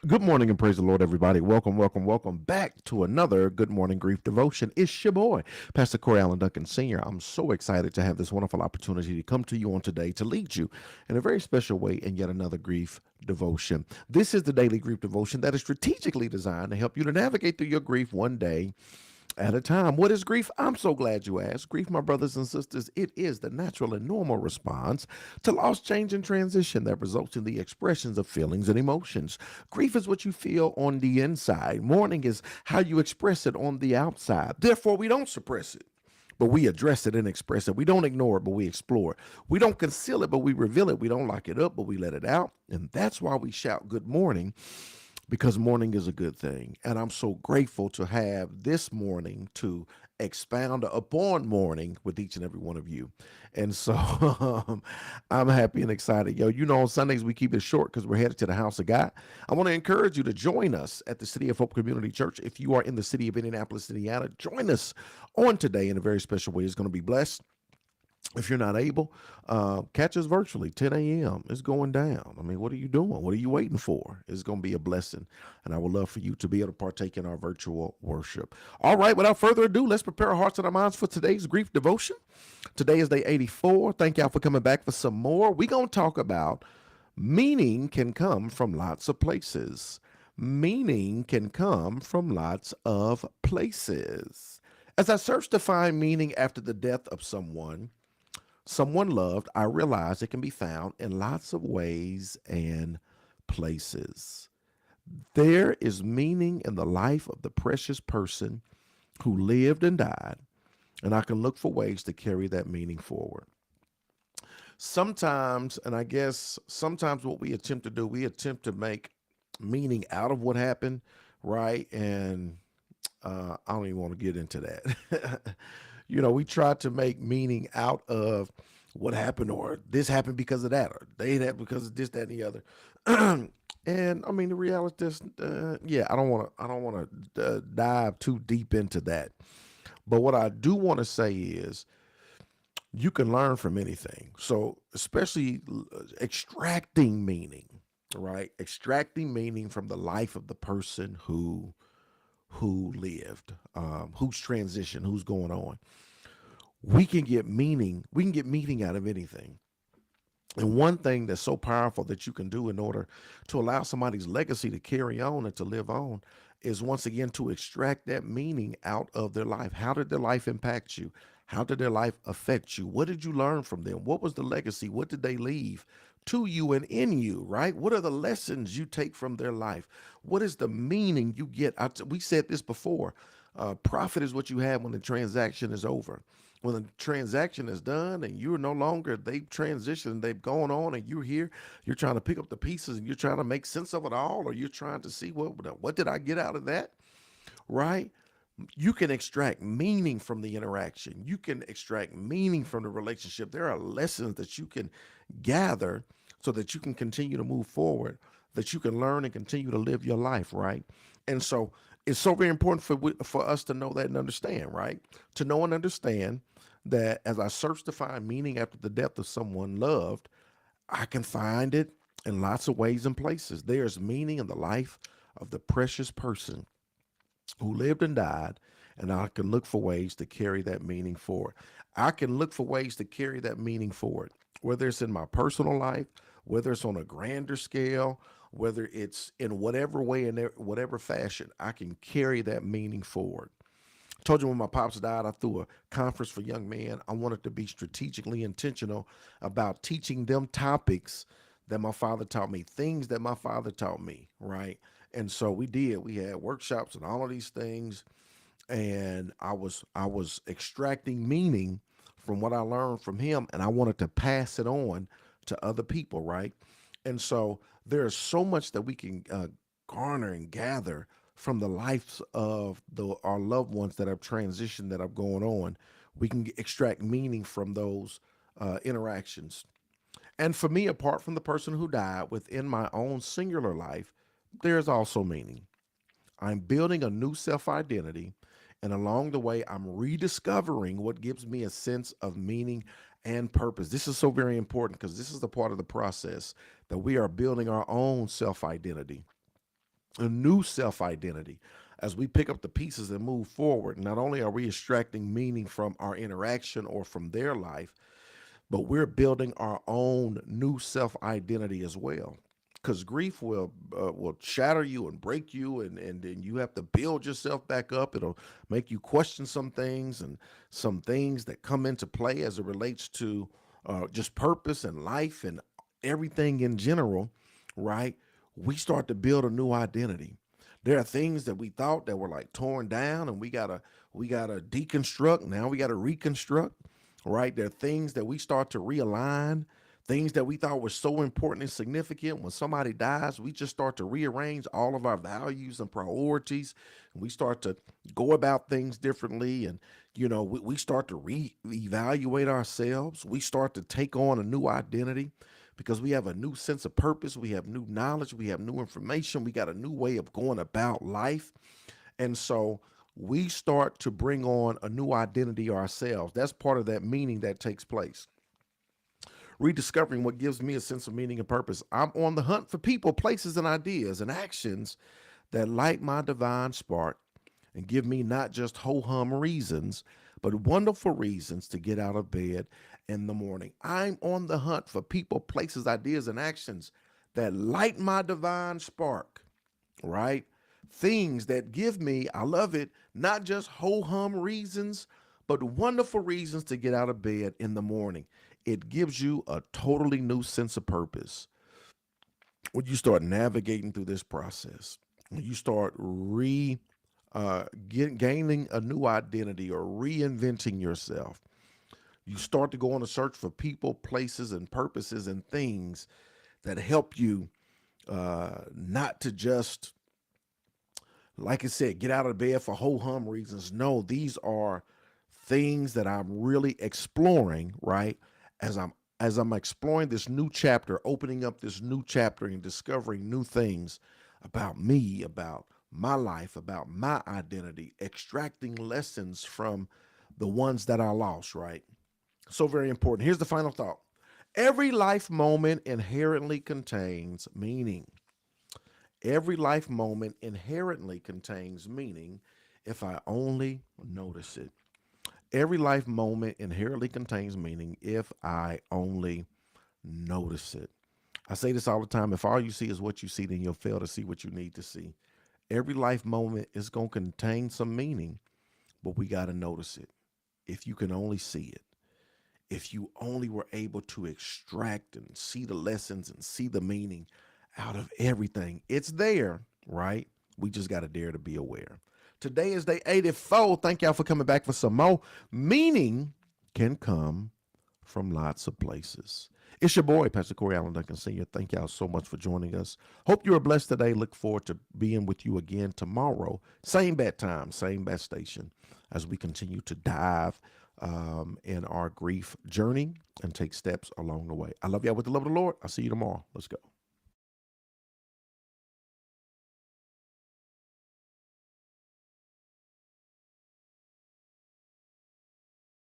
Good morning and praise the Lord, everybody. Welcome, welcome, welcome back to another Good Morning Grief Devotion. It's your boy, Pastor Corey Allen Duncan Sr. I'm so excited to have this wonderful opportunity to come to you on today to lead you in a very special way in yet another grief devotion. This is the daily grief devotion that is strategically designed to help you to navigate through your grief one day at a time. What is grief? I'm so glad you asked. Grief, my brothers and sisters, it is the natural and normal response to loss, change, and transition that results in the expressions of feelings and emotions. Grief is what you feel on the inside. Mourning is how you express it on the outside. Therefore, we don't suppress it, but we address it and express it. We don't ignore it, but we explore it. We don't conceal it, but we reveal it. We don't lock it up, but we let it out. And that's why we shout good morning, because morning is a good thing. And I'm so grateful to have this morning to expound upon morning with each and every one of you. And so I'm happy and excited. Yo, on Sundays we keep it short because we're headed to the house of God. I want to encourage you to join us at the City of Hope Community Church. If you are in the city of Indianapolis, Indiana, join us on today in a very special way. It's going to be blessed. If you're not able, catch us virtually, 10 a.m. It's going down. I mean, what are you doing? What are you waiting for? It's going to be a blessing. And I would love for you to be able to partake in our virtual worship. All right, without further ado, let's prepare our hearts and our minds for today's grief devotion. Today is day 84. Thank y'all for coming back for some more. We're going to talk about meaning can come from lots of places. Meaning can come from lots of places. As I search to find meaning after the death of someone loved, I realize it can be found in lots of ways and places. There is meaning in the life of the precious person who lived and died, and I can look for ways to carry that meaning forward. Sometimes, and I guess sometimes what we attempt to do, we attempt to make meaning out of what happened, right? And I don't even want to get into that. We try to make meaning out of what happened, or this happened because of that, or they that because of this, that, and the other. And I mean, the reality is, yeah, I don't want to dive too deep into that. But what I do want to say is, you can learn from anything. So, especially extracting meaning, right? Extracting meaning from the life of the person who lived, who's transition, who's going on. We can get meaning out of anything. And one thing that's so powerful that you can do in order to allow somebody's legacy to carry on and to live on is, once again, to extract that meaning out of their life. How did their life impact you? How did their life affect you? What did you learn from them? What was the legacy? What did they leave to you and in you, right? What are the lessons you take from their life? What is the meaning you get? We said this before. Profit is what you have when the transaction is over. When the transaction is done and you're no longer, they've transitioned, they've gone on, and you're here, you're trying to pick up the pieces and you're trying to make sense of it all, or you're trying to see what did I get out of that, right? You can extract meaning from the interaction. You can extract meaning from the relationship. There are lessons that you can gather so that you can continue to move forward, that you can learn and continue to live your life, right? And so it's so very important for us to know that and understand, right? To know and understand that as I search to find meaning after the death of someone loved, I can find it in lots of ways and places. There's meaning in the life of the precious person who lived and died, and I can look for ways to carry that meaning forward. I can look for ways to carry that meaning forward, whether it's in my personal life, whether it's on a grander scale, whether it's in whatever way, in whatever fashion, I can carry that meaning forward. I told you when my pops died, I threw a conference for young men. I wanted to be strategically intentional about teaching them topics that my father taught me, things that my father taught me, right? And so we did. We had workshops and all of these things, and I was extracting meaning from what I learned from him, and I wanted to pass it on to other people, right? And so there's so much that we can garner and gather from the lives of our loved ones that have transitioned, that have gone on. We can extract meaning from those interactions. And for me, apart from the person who died within my own singular life, there's also meaning. I'm building a new self identity, and along the way, I'm rediscovering what gives me a sense of meaning and purpose. This is so very important because this is the part of the process that we are building our own self identity. a new self identity. As we pick up the pieces and move forward, not only are we extracting meaning from our interaction or from their life, but we're building our own new self identity as well. Because grief will shatter you and break you, and then you have to build yourself back up. It'll make you question some things that come into play as it relates to just purpose and life and everything in general, right? We start to build a new identity. There are things that we thought that were like torn down, and we gotta deconstruct. Now we gotta reconstruct, right? There are things that we start to realign, things that we thought were so important and significant. When somebody dies, we just start to rearrange all of our values and priorities, and we start to go about things differently. And we start to reevaluate ourselves. We start to take on a new identity because we have a new sense of purpose. We have new knowledge. We have new information. We got a new way of going about life. And so we start to bring on a new identity ourselves. That's part of that meaning that takes place. Rediscovering what gives me a sense of meaning and purpose. I'm on the hunt for people, places, and ideas and actions that light my divine spark and give me not just ho hum reasons, but wonderful reasons to get out of bed in the morning. I'm on the hunt for people, places, ideas, and actions that light my divine spark, right? Things that give me, I love it, not just ho hum reasons, but wonderful reasons to get out of bed in the morning. It gives you a totally new sense of purpose when you start navigating through this process. When you start gaining a new identity or reinventing yourself, you start to go on a search for people, places, and purposes and things that help you not to just, like I said, get out of bed for ho hum reasons. No, these are things that I'm really exploring, right? As I'm exploring this new chapter, opening up this new chapter and discovering new things about me, about my life, about my identity, extracting lessons from the ones that I lost, right? So very important. Here's the final thought. Every life moment inherently contains meaning. Every life moment inherently contains meaning if I only notice it. Every life moment inherently contains meaning if I only notice it. I say this all the time. If all you see is what you see, then you'll fail to see what you need to see. Every life moment is going to contain some meaning, but we got to notice it. If you can only see it, if you only were able to extract and see the lessons and see the meaning out of everything, it's there, right? We just got to dare to be aware. Today is day 84. Thank y'all for coming back for some more. Meaning can come from lots of places. It's your boy, Pastor Corey Allen Duncan Sr. Thank y'all so much for joining us. Hope you are blessed today. Look forward to being with you again tomorrow. Same bad time, same bad station, as we continue to dive in our grief journey and take steps along the way. I love y'all with the love of the Lord. I'll see you tomorrow. Let's go.